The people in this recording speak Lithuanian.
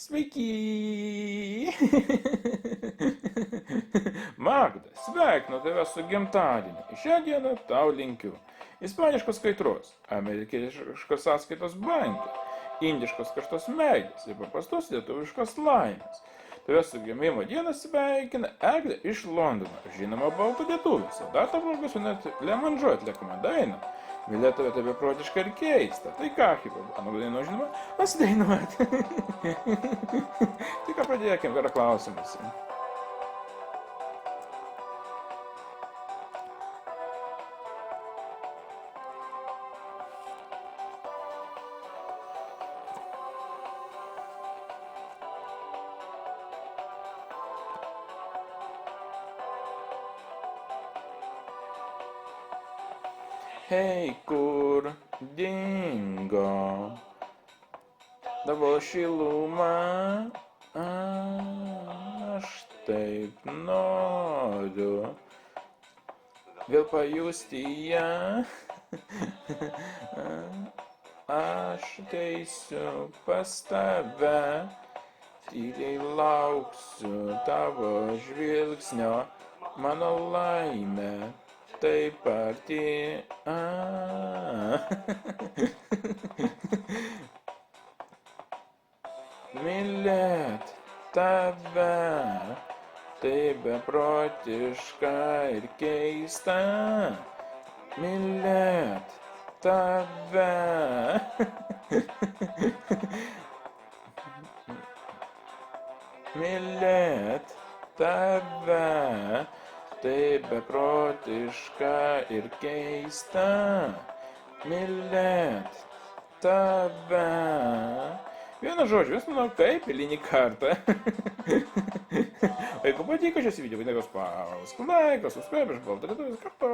Sveiki! Magda, sveikinu tave su gimtadieniu. Šią dieną tau linkiu ispaniškos kaitros, amerikietiškos sąskaitos banke, indiškos karštos meilės ir paprastos lietuviškos laimės. Tave su gimimo dieną sveikina Eglė iš Londono, žinoma baltų lietuvės, o dar tau proga su net Lemon Joy atliekama daina. Mylėtuve tave protiška ir keista. Tai ką, Hipo, anų daino žinoma, pasidainuoti. Tai ką pradėkim, yra klausimas. Hei, kur dingo tavo šiluma? Aš taip noriu vėl pajusti ją. Aš teisiu pas tave, tyliai lauksiu tavo žvilgsnio, mano laimė taip arti. Mylėt tave taip beprotiška ir keista. Mylėt tave. Mylėt tave taip beprotiška ir keista. Mylėt tave. Vienu žodžiu, jūs manau kaip eilinį kartą. O jeigu patiko šis video, vadinasi, spausk laiką, subscribe, aš baltą lietuvis kartu.